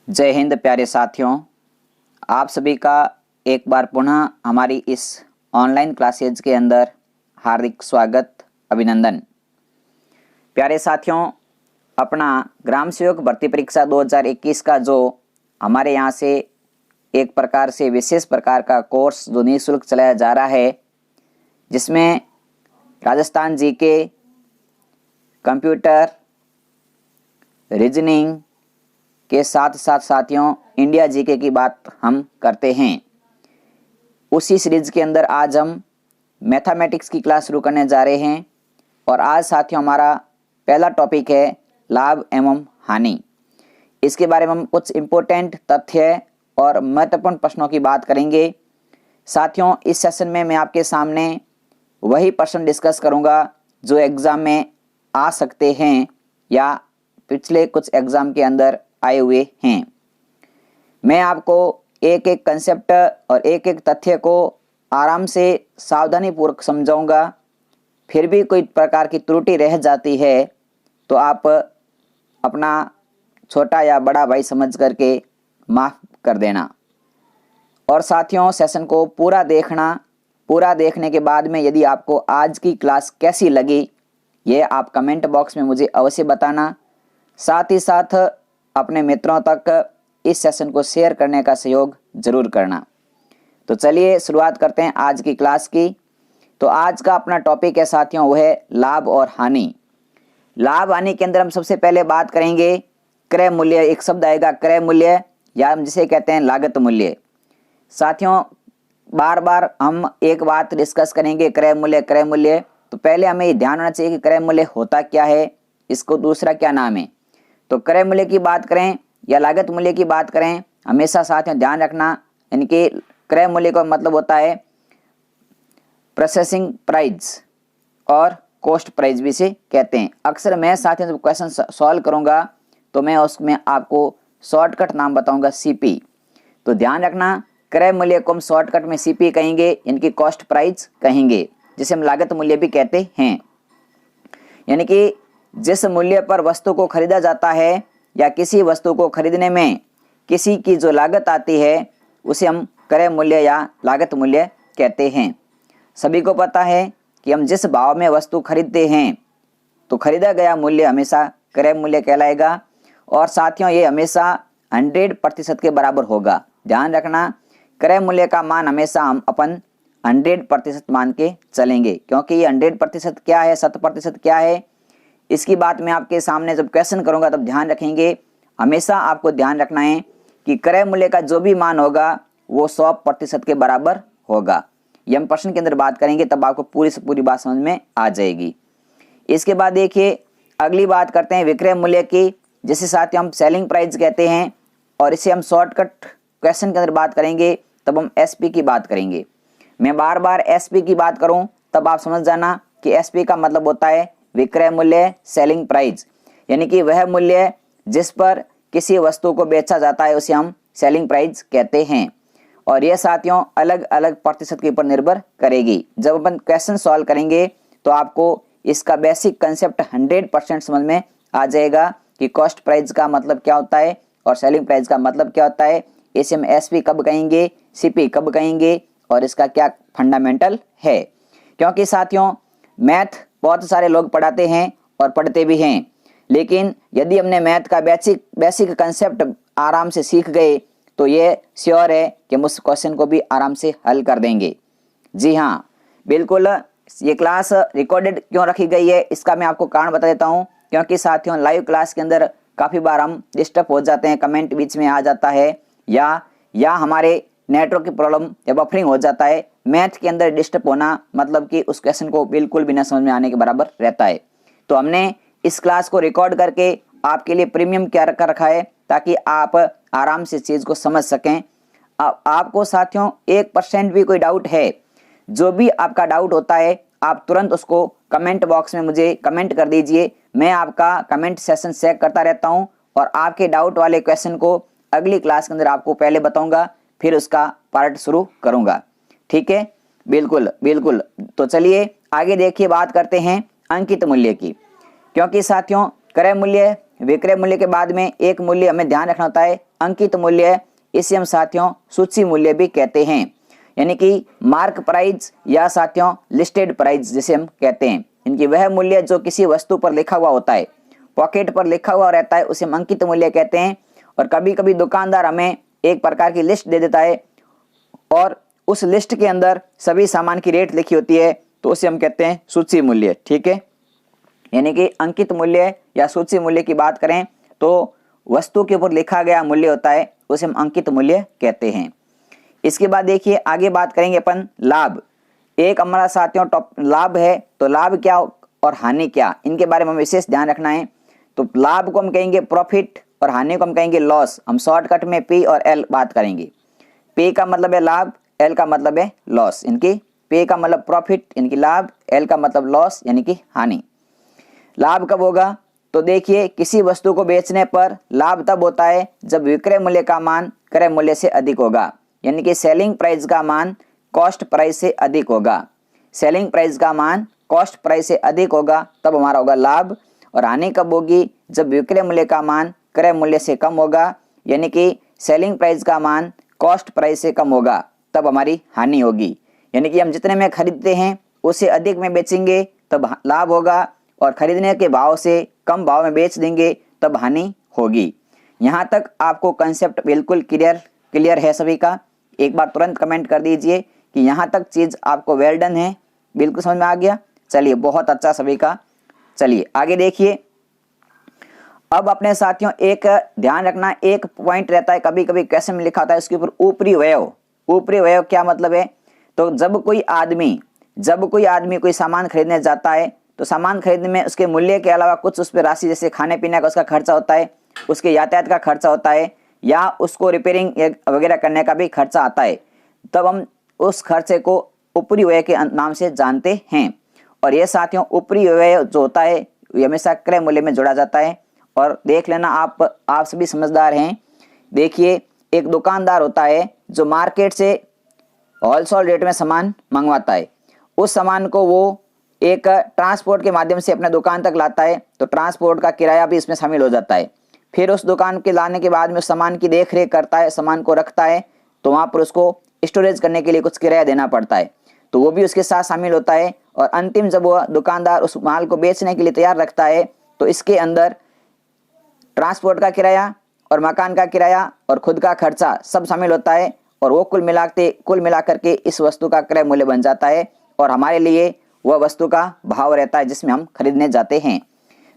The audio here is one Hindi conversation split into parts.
जय हिंद प्यारे साथियों, आप सभी का एक बार पुनः हमारी इस ऑनलाइन क्लासेज के अंदर हार्दिक स्वागत, अभिनंदन। प्यारे साथियों, अपना ग्राम सेवक भर्ती परीक्षा 2021 का जो हमारे यहाँ से एक प्रकार से विशेष प्रकार का कोर्स जो निःशुल्क चलाया जा रहा है, जिसमें राजस्थान जीके, कंप्यूटर, रीजनिंग के साथ साथ साथियों इंडिया जीके की बात हम करते हैं। उसी सीरीज के अंदर आज हम मैथमेटिक्स की क्लास शुरू करने जा रहे हैं और आज साथियों हमारा पहला टॉपिक है लाभ एवं हानि। इसके बारे में हम कुछ इम्पोर्टेंट तथ्य और महत्वपूर्ण प्रश्नों की बात करेंगे। साथियों, इस सेशन में मैं आपके सामने वही प्रश्न डिस्कस करूंगा जो एग्ज़ाम में आ सकते हैं या पिछले कुछ एग्ज़ाम के अंदर आए हुए हैं। मैं आपको एक एक कंसेप्ट और एक एक तथ्य को आराम से सावधानी पूर्वक समझाऊंगा। फिर भी कोई प्रकार की त्रुटि रह जाती है तो आप अपना छोटा या बड़ा भाई समझ करके माफ़ कर देना। और साथियों, सेशन को पूरा देखना। पूरा देखने के बाद में यदि आपको आज की क्लास कैसी लगी ये आप कमेंट बॉक्स में मुझे अवश्य बताना। साथ ही साथ अपने मित्रों तक इस सेशन को शेयर करने का सहयोग जरूर करना। तो चलिए शुरुआत करते हैं आज की क्लास की। तो आज का अपना टॉपिक है साथियों, वो है लाभ और हानि। लाभ हानि के अंदर हम सबसे पहले बात करेंगे क्रय मूल्य। एक शब्द आएगा क्रय मूल्य, या हम जिसे कहते हैं लागत मूल्य। साथियों, बार बार हम एक बात डिस्कस करेंगे क्रय मूल्य। क्रय मूल्य तो पहले हमें ध्यान होना चाहिए कि क्रय मूल्य होता क्या है, इसको दूसरा क्या नाम है। तो क्रय मूल्य की बात करें या लागत मूल्य की बात करें, हमेशा साथियों ध्यान रखना, इनके क्रय मूल्य का मतलब होता है प्रोसेसिंग प्राइस और कॉस्ट प्राइस भी से कहते हैं। अक्सर मैं साथियों जब क्वेश्चन सॉल्व करूंगा तो मैं उसमें आपको शॉर्टकट नाम बताऊंगा सीपी। तो ध्यान रखना, क्रय मूल्य को हम शॉर्टकट में सीपी कहेंगे, इनकी कॉस्ट प्राइस कहेंगे, जिसे हम लागत मूल्य भी कहते हैं। यानी कि जिस मूल्य पर वस्तु को खरीदा जाता है या किसी वस्तु को खरीदने में किसी की जो लागत आती है उसे हम क्रय मूल्य या लागत मूल्य कहते हैं। सभी को पता है कि हम जिस भाव में वस्तु खरीदते हैं तो खरीदा गया मूल्य हमेशा क्रय मूल्य कहलाएगा। और साथियों ये हमेशा 100% के बराबर होगा। ध्यान रखना, क्रय मूल्य का मान हमेशा हम अपन 100% मान के चलेंगे, क्योंकि ये 100% क्या है, 100% क्या है, इसकी बात मैं आपके सामने जब क्वेश्चन करूंगा तब ध्यान रखेंगे। हमेशा आपको ध्यान रखना है कि क्रय मूल्य का जो भी मान होगा वो 100% के बराबर होगा। ये हम प्रश्न के अंदर बात करेंगे, तब आपको पूरी से पूरी बात समझ में आ जाएगी। इसके बाद देखिए अगली बात करते हैं विक्रय मूल्य की, जिसे साथ ही हम सेलिंग प्राइस कहते हैं। और इसे हम शॉर्टकट क्वेश्चन के अंदर बात करेंगे, तब हम एसपी की बात करेंगे। मैं बार बार एसपी की बात करूं तब आप समझ जाना कि एसपी का मतलब होता है विक्रय मूल्य, सेलिंग प्राइस। यानी कि वह मूल्य जिस पर किसी वस्तु को बेचा जाता है उसे हम सेलिंग प्राइस कहते हैं। और यह साथियों अलग अलग प्रतिशत के ऊपर निर्भर करेगी। जब अपन क्वेश्चन सॉल्व करेंगे तो आपको इसका बेसिक कंसेप्ट 100% समझ में आ जाएगा कि कॉस्ट प्राइस का मतलब क्या होता है और सेलिंग प्राइस का मतलब क्या होता है। इसे हम एसपी कब कहेंगे, सीपी कब कहेंगे और इसका क्या फंडामेंटल है। क्योंकि साथियों मैथ बहुत सारे लोग पढ़ाते हैं और पढ़ते भी हैं, लेकिन यदि हमने मैथ का बेसिक कंसेप्ट आराम से सीख गए तो ये श्योर है कि हम उस क्वेश्चन को भी आराम से हल कर देंगे। जी हाँ, बिल्कुल। ये क्लास रिकॉर्डेड क्यों रखी गई है इसका मैं आपको कारण बता देता हूँ, क्योंकि साथियों लाइव क्लास के अंदर काफ़ी बार हम डिस्टर्ब हो जाते हैं, कमेंट बीच में आ जाता है या हमारे नेटवर्क की प्रॉब्लम या बफरिंग हो जाता है। मैथ के अंदर डिस्टर्ब होना मतलब कि उस क्वेश्चन को बिल्कुल भी न समझ में आने के बराबर रहता है। तो हमने इस क्लास को रिकॉर्ड करके आपके लिए प्रीमियम क्या कर रखा है ताकि आप आराम से इस चीज़ को समझ सकें। आपको साथियों 1% भी कोई डाउट है, जो भी आपका डाउट होता है आप तुरंत उसको कमेंट बॉक्स में मुझे कमेंट कर दीजिए। मैं आपका कमेंट सेशन चेक करता रहता हूँ और आपके डाउट वाले क्वेश्चन को अगली क्लास के अंदर आपको पहले बताऊंगा, फिर उसका पार्ट शुरू करूंगा। ठीक है, बिल्कुल बिल्कुल। तो चलिए आगे देखिए, बात करते हैं अंकित मूल्य की। क्योंकि साथियों क्रय मूल्य विक्रय मूल्य के बाद में एक मूल्य हमें ध्यान रखना होता है, अंकित मूल्य। इसे हम साथियों सूची मूल्य भी कहते हैं, यानी कि मार्क प्राइस या साथियों लिस्टेड प्राइस जिसे हम कहते हैं। इनकी वह मूल्य जो किसी वस्तु पर लिखा हुआ होता है, पॉकेट पर लिखा हुआ रहता है, उसे हम अंकित मूल्य कहते हैं। और कभी कभी दुकानदार हमें एक प्रकार की लिस्ट दे देता है और उस लिस्ट के अंदर सभी सामान की रेट लिखी होती है, तो उसे हम कहते हैं सूची मूल्य। ठीक है, यानी कि अंकित मूल्य या सूची मूल्य की बात करें तो वस्तु के ऊपर लिखा गया मूल्य होता है, उसे हम अंकित मूल्य कहते हैं। इसके बाद देखिए आगे बात करेंगे अपन लाभ। एक हमारा साथियों टॉप लाभ है, तो लाभ क्या और हानि क्या, इनके बारे में हमें विशेष ध्यान रखना है। तो लाभ को हम कहेंगे प्रॉफिट और हानि को हम कहेंगे लॉस। हम शॉर्टकट में पी और एल बात करेंगे। पी का मतलब है लाभ, एल का मतलब है लॉस। इनकी पी का मतलब प्रॉफिट इनकी लाभ, एल का मतलब लॉस यानी कि हानि। लाभ कब होगा, तो देखिए किसी वस्तु को बेचने पर लाभ तब होता है जब विक्रय मूल्य का मान क्रय मूल्य से अधिक होगा, यानी कि सेलिंग प्राइस का मान कॉस्ट प्राइस से अधिक होगा। सेलिंग प्राइस का मान कॉस्ट प्राइस से अधिक होगा तब हमारा होगा लाभ। और हानि कब होगी, जब विक्रय मूल्य का मान क्रय मूल्य से कम होगा, यानी कि सेलिंग प्राइस का मान कॉस्ट प्राइस से कम होगा तब हमारी हानि होगी। यानी कि हम जितने में खरीदते हैं उससे अधिक में बेचेंगे तब लाभ होगा, और खरीदने के भाव से कम भाव में बेच देंगे तब हानि होगी। यहाँ तक आपको कंसेप्ट बिल्कुल क्लियर है सभी का? एक बार तुरंत कमेंट कर दीजिए कि यहाँ तक चीज आपको वेल डन है, बिल्कुल समझ में आ गया। चलिए बहुत अच्छा सभी का। चलिए आगे देखिए। अब अपने साथियों एक ध्यान रखना, एक पॉइंट रहता है कभी कभी कैसे में लिखा होता है उसके ऊपर ऊपरी व्यय। ऊपरी व्यय क्या मतलब है, तो जब कोई आदमी कोई सामान खरीदने जाता है तो सामान खरीदने में उसके मूल्य के अलावा कुछ उस पर राशि, जैसे खाने पीने का उसका खर्चा होता है, उसके यातायात का खर्चा होता है, या उसको रिपेयरिंग वगैरह करने का भी खर्चा आता है, तब हम उस खर्चे को ऊपरी व्यय के नाम से जानते हैं। और यह साथियों ऊपरी व्यय जो होता है ये हमेशा क्रय मूल्य में जोड़ा जाता है। और देख लेना आप सभी समझदार हैं। देखिए एक दुकानदार होता है जो मार्केट से होलसेल रेट में सामान मंगवाता है, उस सामान को वो एक ट्रांसपोर्ट के माध्यम से अपने दुकान तक लाता है, तो ट्रांसपोर्ट का किराया भी इसमें शामिल हो जाता है। फिर उस दुकान के लाने के बाद में उस सामान की देख रेख करता है, सामान को रखता है, तो वहाँ पर उसको स्टोरेज करने के लिए कुछ किराया देना पड़ता है, तो वो भी उसके साथ शामिल होता है। और अंतिम जब वह दुकानदार उस माल को बेचने के लिए तैयार रखता है तो इसके अंदर ट्रांसपोर्ट का किराया और मकान का किराया और खुद का खर्चा सब शामिल होता है, और वो कुल मिला करके इस वस्तु का क्रय मूल्य बन जाता है, और हमारे लिए वह वस्तु का भाव रहता है जिसमें हम खरीदने जाते हैं।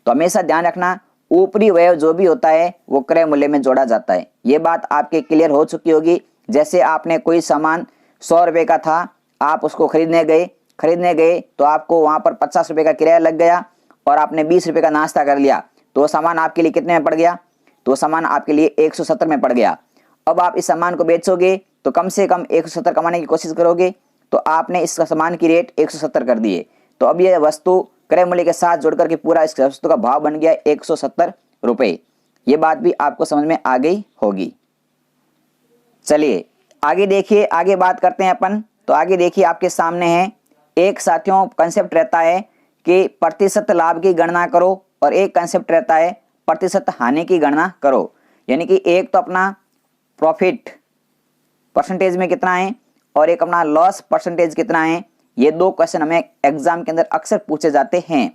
तो हमेशा ध्यान रखना ऊपरी व्यय जो भी होता है वो क्रय मूल्य में जोड़ा जाता है। ये बात आपके क्लियर हो चुकी होगी। जैसे आपने कोई सामान 100 रुपये का था, आप उसको खरीदने गए तो आपको वहाँ पर 50 रुपये का किराया लग गया और आपने 20 रुपये का नाश्ता कर लिया, तो वो सामान आपके लिए कितने में पड़ गया, तो सामान आपके लिए 170 में पड़ गया। अब आप इस सामान को बेचोगे तो कम से कम 170 कमाने की कोशिश करोगे, तो आपने इस सामान की रेट 170 कर दिए, तो अब यह वस्तु क्रय मूल्य के साथ जोड़ करके पूरा इस वस्तु का भाव बन गया 170 रुपये। ये बात भी आपको समझ में आ गई होगी। चलिए आगे देखिए, आगे बात करते हैं अपन। तो आगे देखिए आपके सामने है एक साथियों कंसेप्ट रहता है कि प्रतिशत लाभ की गणना करो, और एक कंसेप्ट रहता है प्रतिशत हानि की गणना करो। यानी कि एक तो अपना प्रॉफिट परसेंटेज में कितना है और एक अपना लॉस परसेंटेज कितना है। ये दो क्वेश्चन हमें एग्जाम के अंदर अक्सर पूछे जाते हैं।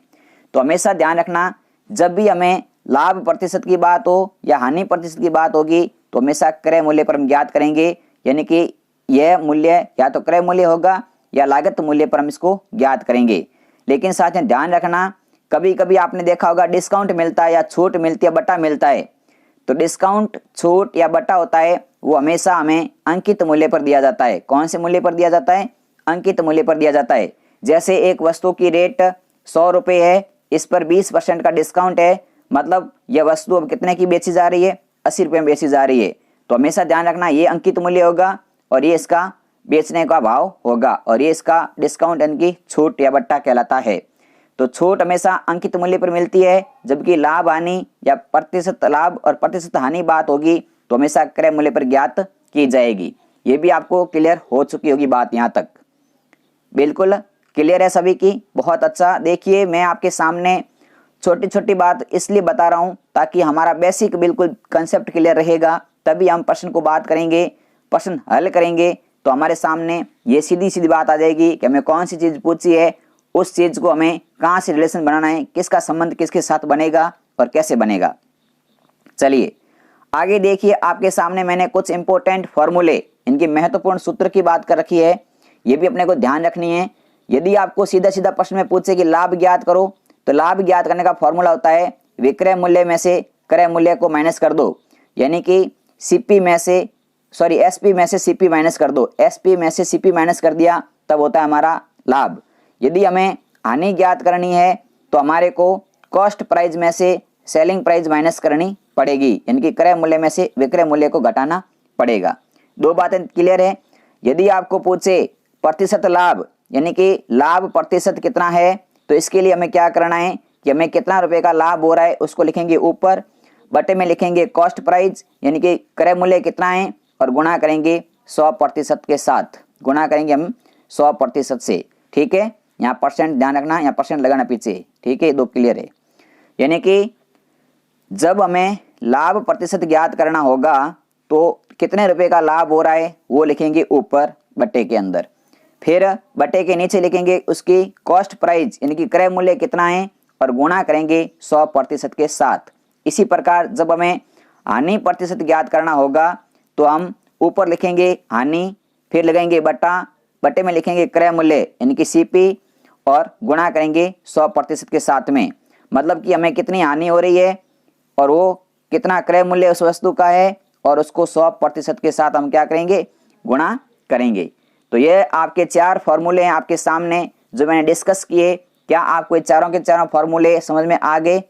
तो हमेशा ध्यान रखना जब भी हमें लाभ प्रतिशत की बात हो या हानि प्रतिशत की बात होगी तो हमेशा क्रय मूल्य पर हम ज्ञात करेंगे, यानी कि यह मूल्य या तो क्रय मूल्य होगा या लागत मूल्य पर हम इसको ज्ञात करेंगे। लेकिन साथ में ध्यान रखना कभी कभी आपने देखा होगा डिस्काउंट मिलता है या छूट मिलती है, बटा मिलता है, तो डिस्काउंट छूट या बटा होता है वो हमेशा हमें अंकित मूल्य पर दिया जाता है। कौन से मूल्य पर दिया जाता है, अंकित मूल्य पर दिया जाता है। जैसे एक वस्तु की रेट 100 रुपये है, इस पर 20% का डिस्काउंट है, मतलब यह वस्तु अब कितने की बेची जा रही है, 80 रुपये में बेची जा रही है। तो हमेशा ध्यान रखना ये अंकित मूल्य होगा और ये इसका बेचने का भाव होगा, और ये इसका डिस्काउंट यानी कि छूट या बट्टा कहलाता है। तो छूट हमेशा अंकित मूल्य पर मिलती है, जबकि लाभ हानि या प्रतिशत लाभ और प्रतिशत हानि बात होगी तो हमेशा क्रय मूल्य पर ज्ञात की जाएगी। ये भी आपको क्लियर हो चुकी होगी बात, यहाँ तक बिल्कुल क्लियर है सभी की। बहुत अच्छा। देखिए मैं आपके सामने छोटी छोटी बात इसलिए बता रहा हूं ताकि हमारा बेसिक बिल्कुल कंसेप्ट क्लियर रहेगा, तभी हम प्रश्न को बात करेंगे, प्रश्न हल करेंगे तो हमारे सामने ये सीधी सीधी बात आ जाएगी कि हमें कौन सी चीज पूछी है, उस चीज को हमें कहाँ से रिलेशन बनाना है, किसका संबंध किसके साथ बनेगा और कैसे बनेगा। चलिए आगे देखिए, आपके सामने मैंने कुछ इंपॉर्टेंट फॉर्मूले, इनकी महत्वपूर्ण सूत्र की बात कर रखी है, ये भी अपने को ध्यान रखनी है। यदि आपको सीधा सीधा प्रश्न में पूछे कि लाभ ज्ञात करो, तो लाभ ज्ञात करने का फॉर्मूला होता है विक्रय मूल्य में से क्रय मूल्य को माइनस कर दो, यानी कि एसपी में से सीपी माइनस कर दो। एसपी में से सीपी माइनस कर दिया तब होता है हमारा लाभ। यदि हमें हानि ज्ञात करनी है तो हमारे को कॉस्ट प्राइस में से सेलिंग प्राइस माइनस करनी पड़ेगी, यानी कि क्रय मूल्य में से विक्रय मूल्य को घटाना पड़ेगा। दो बातें क्लियर है। यदि आपको पूछे प्रतिशत लाभ, यानी कि लाभ प्रतिशत कितना है, तो इसके लिए हमें क्या करना है कि हमें कितना रुपए का लाभ हो रहा है उसको लिखेंगे ऊपर, बटे में लिखेंगे कॉस्ट प्राइस यानी कि क्रय मूल्य कितना है और गुणा करेंगे 100% के साथ, गुणा करेंगे हम 100% से। ठीक है, यहाँ परसेंट ध्यान रखना, यहाँ परसेंट लगाना पीछे। ठीक है, दो क्लियर है। यानी कि जब हमें लाभ प्रतिशत ज्ञात करना होगा तो कितने रुपए का लाभ हो रहा है वो लिखेंगे ऊपर बटे के अंदर, फिर बटे के नीचे लिखेंगे उसकी कॉस्ट प्राइस यानी कि क्रय मूल्य कितना है और गुणा करेंगे 100% के साथ। इसी प्रकार जब हमें हानि प्रतिशत ज्ञात करना होगा तो हम ऊपर लिखेंगे हानि, फिर लगाएंगे बटा, बटे में लिखेंगे क्रय मूल्य यानी कि सीपी और गुणा करेंगे 100% के साथ में। मतलब कि हमें कितनी हानि हो रही है और वो कितना क्रय मूल्य उस वस्तु का है और उसको 100% के साथ हम क्या करेंगे, गुणा करेंगे। तो ये आपके 4 फॉर्मूले हैं आपके सामने जो मैंने डिस्कस किए। क्या आपको ये चारों के चारों फॉर्मूले समझ में आ गए?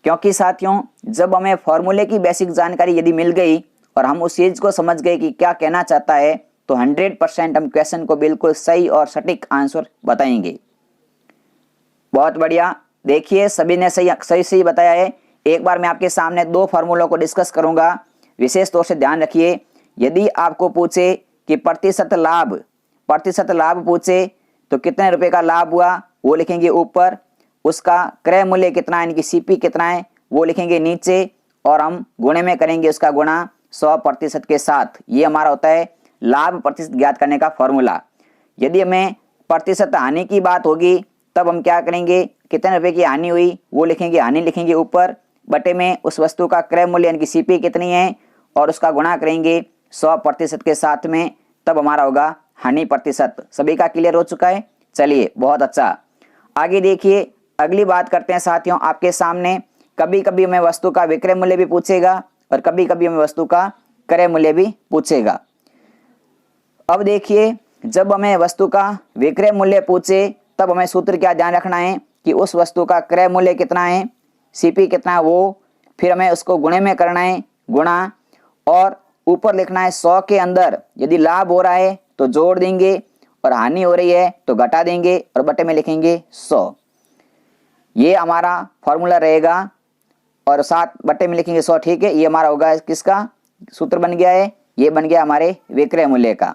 क्योंकि साथियों जब हमें फॉर्मूले की बेसिक जानकारी यदि मिल गई और हम उस चीज को समझ गए कि क्या कहना चाहता है, तो 100% हम क्वेश्चन को बिल्कुल सही और सटीक आंसर बताएंगे। बहुत बढ़िया, देखिए सभी ने सही बताया है। एक बार मैं आपके सामने 2 फॉर्मूलों को डिस्कस करूंगा, विशेष तौर से ध्यान रखिए। यदि आपको पूछे कि प्रतिशत लाभ पूछे तो कितने रुपए का लाभ हुआ वो लिखेंगे ऊपर, उसका क्रय मूल्य कितना है यानी कि सीपी कितना है वो लिखेंगे नीचे और हम गुणे में करेंगे उसका गुणा 100% के साथ। ये हमारा होता है लाभ प्रतिशत ज्ञात करने का फॉर्मूला। यदि हमें प्रतिशत हानि की बात होगी तब हम क्या करेंगे, कितने रुपए की हानि हुई वो लिखेंगे, हानि लिखेंगे ऊपर, बटे में उस वस्तु का क्रय मूल्य यानी कि सीपी कितनी है और उसका गुणा करेंगे 100% के साथ में, तब हमारा होगा हानि प्रतिशत। सभी का क्लियर हो चुका है? चलिए बहुत अच्छा, आगे देखिए अगली बात करते हैं साथियों। आपके सामने कभी कभी हमें वस्तु का विक्रय मूल्य भी पूछेगा और कभी कभी हमें वस्तु का क्रय मूल्य भी पूछेगा। अब देखिए जब हमें वस्तु का विक्रय मूल्य पूछे तब हमें सूत्र क्या ध्यान रखना है कि उस वस्तु का क्रय मूल्य कितना है, सीपी कितना है वो, फिर हमें उसको गुणे में करना है गुणा, और ऊपर लिखना है 100 के अंदर यदि लाभ हो रहा है तो जोड़ देंगे और हानि हो रही है तो घटा देंगे और बटे में लिखेंगे 100। ये हमारा फॉर्मूला रहेगा और 7 बटे में लिखेंगे 100। ठीक है, ये हमारा होगा किसका सूत्र बन गया है, ये बन गया हमारे विक्रय मूल्य का।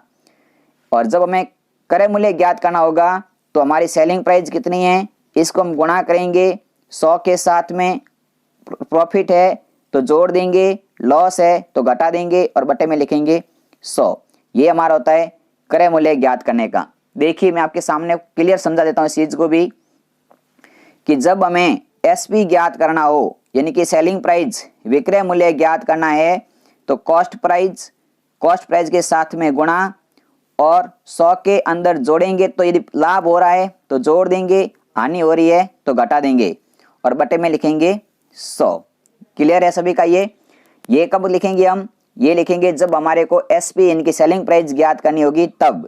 और जब हमें क्रय मूल्य ज्ञात करना होगा तो हमारी सेलिंग प्राइस कितनी है इसको हम गुणा करेंगे 100 के साथ में, प्रॉफिट है तो जोड़ देंगे, लॉस है तो घटा देंगे और बटे में लिखेंगे 100। ये हमारा होता है क्रय मूल्य ज्ञात करने का। देखिए मैं आपके सामने क्लियर समझा देता हूँ इस चीज को भी कि जब हमें एसपी ज्ञात करना हो यानी कि सेलिंग प्राइस विक्रय मूल्य ज्ञात करना है तो कॉस्ट प्राइस के साथ में गुणा और 100 के अंदर जोड़ेंगे, तो यदि लाभ हो रहा है तो जोड़ देंगे, हानि हो रही है तो घटा देंगे और बटे में लिखेंगे 100। क्लियर है सभी का? ये कब लिखेंगे हम, ये लिखेंगे जब हमारे को एसपी यानी कि सेलिंग प्राइस ज्ञात करनी होगी तब।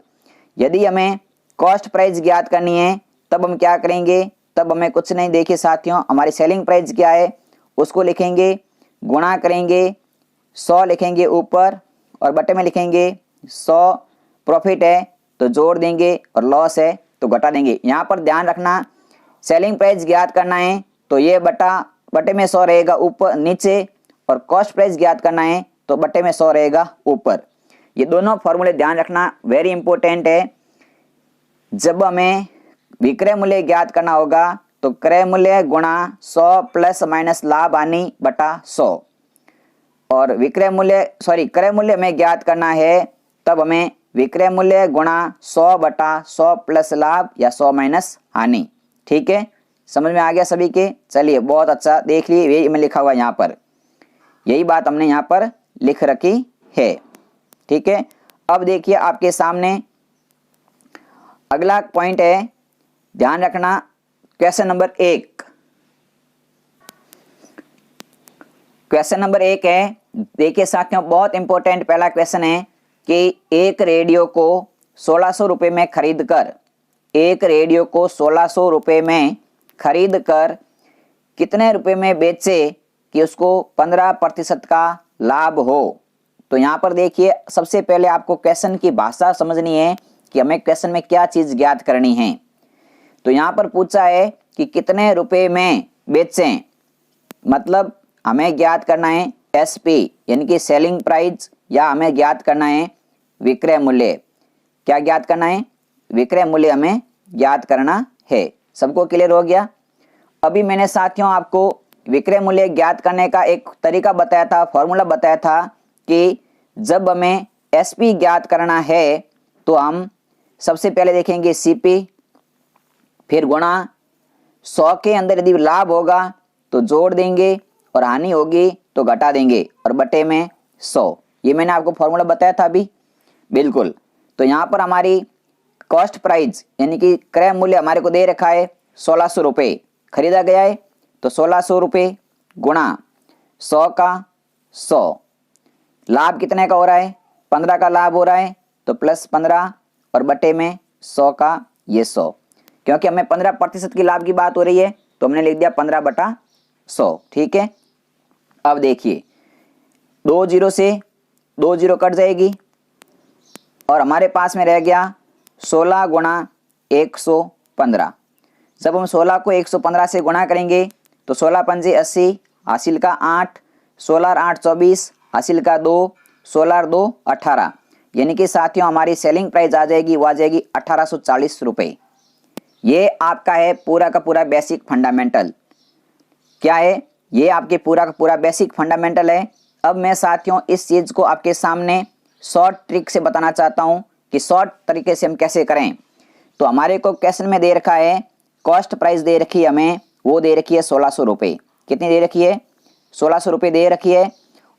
यदि हमें कॉस्ट प्राइस ज्ञात करनी है तब हम क्या करेंगे, तब हमें कुछ नहीं, देखिए साथियों हमारी सेलिंग प्राइस क्या है उसको लिखेंगे, गुणा करेंगे 100 लिखेंगे ऊपर और बटे में लिखेंगे 100, प्रॉफिट है तो जोड़ देंगे और लॉस है तो घटा देंगे। यहाँ पर ध्यान रखना सेलिंग प्राइस ज्ञात करना है तो ये बटे में 100 रहेगा ऊपर नीचे, और कॉस्ट प्राइस ज्ञात करना है तो बटे में 100 रहेगा ऊपर। ये दोनों फॉर्मूले ध्यान रखना, वेरी इंपॉर्टेंट है। जब हमें विक्रय मूल्य ज्ञात करना होगा तो क्रय मूल्य गुणा 100 प्लस माइनस लाभ हानि बटा 100। और क्रय मूल्य हमें ज्ञात करना है, तब हमें विक्रय मूल्य गुणा 100 बटा 100 प्लस लाभ या 100 माइनस हानि। ठीक है, समझ में आ गया सभी के? चलिए बहुत अच्छा, देख लिए यही में लिखा हुआ यहाँ पर, यही बात हमने यहाँ पर लिख रखी है। ठीक है, अब देखिए आपके सामने अगला पॉइंट है, ध्यान रखना क्वेश्चन नंबर 1। क्वेश्चन नंबर 1 है, देखिए साथियों बहुत इंपॉर्टेंट पहला क्वेश्चन है कि एक रेडियो को 1600 रुपये में खरीद कर, एक रेडियो को 1600 रुपये में खरीद कर कितने रुपए में बेचे कि उसको 15% का लाभ हो। तो यहाँ पर देखिए सबसे पहले आपको क्वेश्चन की भाषा समझनी है कि हमें क्वेश्चन में क्या चीज ज्ञात करनी है। तो यहाँ पर पूछा है कि कितने रुपए में बेचें, मतलब हमें ज्ञात करना है एसपी यानी कि सेलिंग प्राइस, या हमें ज्ञात करना है विक्रय मूल्य। क्या ज्ञात करना है? विक्रय मूल्य हमें ज्ञात करना है। सबको क्लियर हो गया? अभी मैंने साथियों आपको विक्रय मूल्य ज्ञात करने का एक तरीका बताया था, फॉर्मूला बताया था कि जब हमें एसपी ज्ञात करना है तो हम सबसे पहले देखेंगे सीपी, फिर गुणा 100 के अंदर यदि लाभ होगा तो जोड़ देंगे और हानि होगी तो घटा देंगे और बटे में 100। ये मैंने आपको फॉर्मूला बताया था अभी, बिल्कुल। तो यहाँ पर हमारी कॉस्ट प्राइस यानी कि क्रय मूल्य हमारे को दे रखा है 1600 रुपये, खरीदा गया है तो 1600 रुपये गुणा 100 का 100, लाभ कितने का हो रहा है? 15 का लाभ हो रहा है तो प्लस 15 और बटे में 100 का ये 100, क्योंकि हमें 15% की लाभ की बात हो रही है तो हमने लिख दिया 15 बटा 100। ठीक है, अब देखिए 2 जीरो से 2 जीरो कट जाएगी और हमारे पास में रह गया 16 गुणा 115। जब हम 16 को 115 से गुणा करेंगे तो 16 पंजे 80, हासिल का 8, 16 और 8 24, हासिल का 2, 16 और 2 18, यानी कि साथियों हमारी सेलिंग प्राइस आ जाएगी, वो आ जाएगी 1840 रुपये। ये आपका है पूरा का पूरा बेसिक फंडामेंटल। क्या है? ये आपके पूरा का पूरा बेसिक फंडामेंटल है। अब मैं साथियों इस चीज को आपके सामने शॉर्ट ट्रिक से बताना चाहता हूं कि शॉर्ट तरीके से हम कैसे करें। तो हमारे को क्वेश्चन में दे रखा है, कॉस्ट प्राइस दे रखी है हमें, वो दे रखी है 1600 रुपये। कितनी दे रखी है? 1600 रुपये दे रखी है।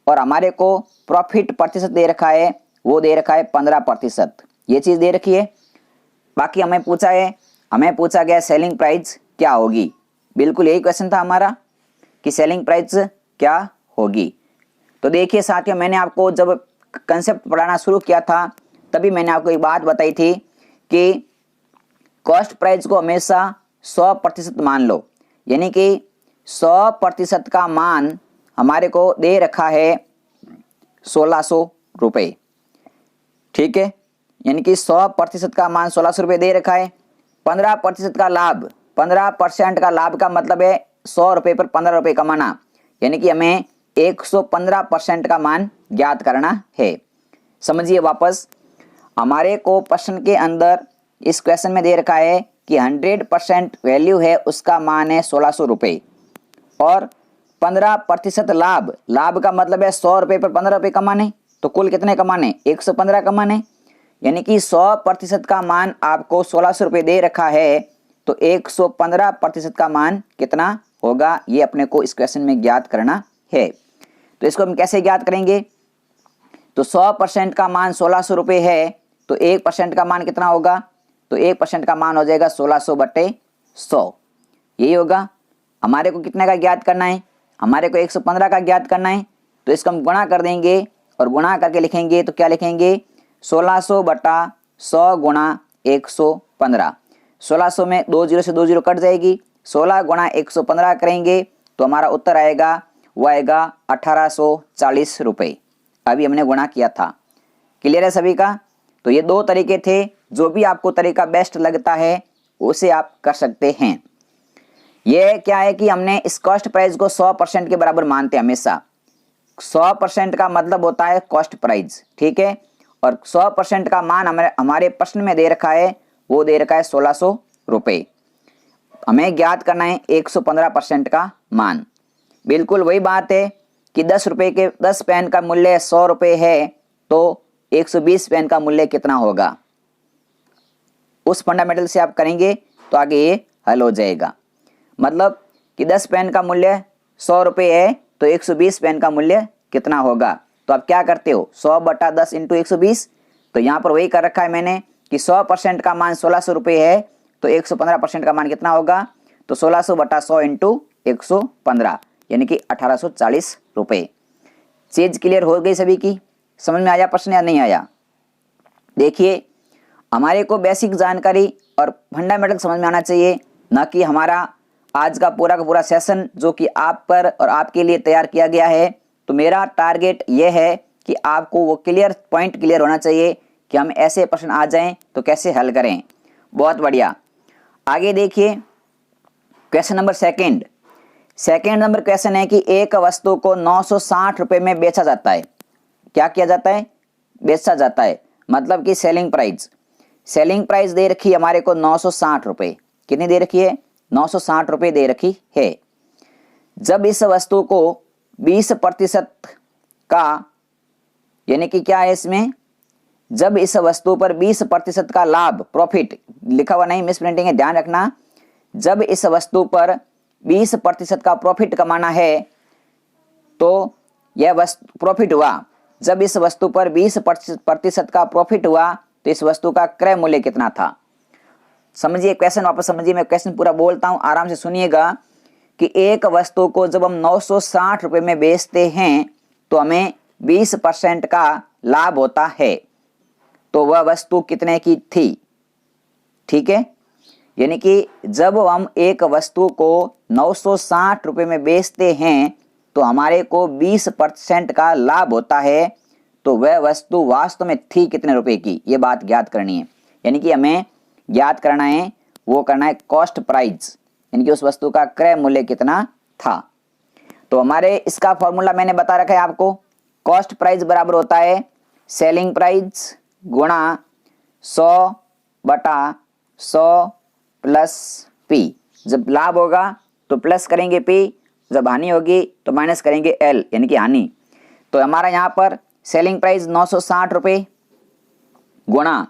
और हमारे को प्रॉफिट प्रतिशत दे रखा है, वो दे रखा है 15%, ये चीज दे रखी है। बाकी हमें पूछा गया सेलिंग प्राइस क्या होगी। बिल्कुल यही क्वेश्चन था हमारा कि सेलिंग प्राइस क्या होगी। तो देखिए साथियों, मैंने आपको जब कंसेप्ट पढ़ाना शुरू किया था तभी मैंने आपको एक बात बताई थी कि कॉस्ट प्राइस को हमेशा 100% मान लो, यानी कि 100% का मान हमारे को दे रखा है 1600 रुपये। ठीक है, यानी कि 100% का मान 1600 रुपये दे रखा है। 15% का लाभ, 15% का लाभ का मतलब है 100 रुपये पर 15 रुपये कमाना, यानी कि हमें 115% का मान ज्ञात करना है। समझिए वापस, हमारे को प्रश्न के अंदर इस क्वेश्चन में दे रखा है कि 100% वैल्यू है, उसका मान है 1600 रुपये और 15% लाभ, लाभ का मतलब है 100 रुपये पर 15 रुपये कमाने, तो कुल कितने कमाने? 115 कमाने, यानी कि 100% का मान आपको 1600 रुपये दे रखा है तो 115% का मान कितना होगा, ये अपने को इस क्वेश्चन में ज्ञात करना है। तो इसको हम कैसे ज्ञात करेंगे? तो 100% का मान 1600 रुपये है तो 1% का मान कितना होगा? तो 1% का मान हो जाएगा 1600 बटे 100, यही होगा। हमारे को कितने का ज्ञात करना है? हमारे को 115 का ज्ञात करना है, तो इसको हम गुणा कर देंगे और गुणा करके लिखेंगे तो क्या लिखेंगे? 1600 बटा 100 गुणा 115। 1600 में 2 जीरो से 2 जीरो कट जाएगी, 16 गुणा 115 करेंगे तो हमारा उत्तर आएगा, वो आएगा 1840 रुपये। अभी हमने गुणा किया था। क्लियर है सभी का? तो ये दो तरीके थे, जो भी आपको तरीका बेस्ट लगता है उसे आप कर सकते हैं। ये क्या है कि हमने इस कॉस्ट प्राइस को 100% के बराबर मानते हैं हमेशा। 100% का मतलब होता है कॉस्ट प्राइस, ठीक है। और 100% का मान हमारे प्रश्न में दे रखा है, वो दे रखा है 1600 रुपये। हमें ज्ञात करना है 115% का मान। बिल्कुल वही बात है कि 10 रुपए के 10 पेन का मूल्य 100 रुपए है तो 120 पेन का मूल्य कितना होगा। उस फंडामेंटल से आप करेंगे तो आगे ये हल हो जाएगा। मतलब कि 10 पेन का मूल्य 100 रुपये है तो 120 पेन का मूल्य कितना होगा। तो आप क्या करते हो 100 बटा 10 इंटू 120। तो यहाँ पर वही कर रखा है मैंने कि 100% का मान 1600 रुपये है तो 115% का मान कितना होगा। तो 1600 बटा 100 इंटू 115 यानी कि 1840 रुपये। चीज क्लियर हो गई सभी की, समझ में आया प्रश्न या नहीं आया। देखिए हमारे को बेसिक जानकारी और फंडामेंटल समझ में आना चाहिए, ना कि हमारा आज का पूरा सेशन जो कि आप पर और आपके लिए तैयार किया गया है। तो मेरा टारगेट यह है कि आपको वो पॉइंट क्लियर होना चाहिए कि हम ऐसे प्रश्न आ जाएं तो कैसे हल करें। बहुत बढ़िया। आगे देखिए question number second number question है कि एक वस्तु को 960 रुपये में बेचा जाता है। क्या किया जाता है, बेचा जाता है, मतलब कि सेलिंग प्राइस दे रखी है हमारे को 960 रुपये। कितनी दे रखी है 960 रुपये दे रखी है। जब इस वस्तु को 20% का, यानी कि क्या है इसमें, जब इस वस्तु पर 20% का लाभ, प्रॉफिट लिखा हुआ नहीं, मिस प्रिंटिंग है, ध्यान रखना। जब इस वस्तु पर 20% का प्रॉफिट कमाना है तो यह वस्तु प्रॉफिट हुआ। जब इस वस्तु पर 20% का प्रॉफिट हुआ तो इस वस्तु का क्रय मूल्य कितना था। समझिए क्वेश्चन, वापस समझिए, मैं क्वेश्चन पूरा बोलता हूं, आराम से सुनिएगा कि एक वस्तु को जब हम 960 रुपये में बेचते हैं तो हमें 20% का लाभ होता है, तो वह वस्तु कितने की थी। ठीक है, यानी कि जब हम एक वस्तु को 960 रुपये में बेचते हैं तो हमारे को 20% का लाभ होता है, तो वह वस्तु वास्तव में थी कितने रुपए की, ये बात ज्ञात करनी है। यानी कि हमें ज्ञात करना है, वो करना है कॉस्ट प्राइस, यानी कि उस वस्तु का क्रय मूल्य कितना था। तो हमारे इसका फॉर्मूला मैंने बता रखा है आपको। कॉस्ट प्राइस बराबर होता है सेलिंग प्राइस गुणा 100 बटा 100 प्लस पी। जब लाभ होगा तो प्लस करेंगे पी, जब हानि होगी तो माइनस करेंगे एल, यानी कि हानि। तो हमारा यहाँ पर सेलिंग प्राइस 960 रुपये गुणा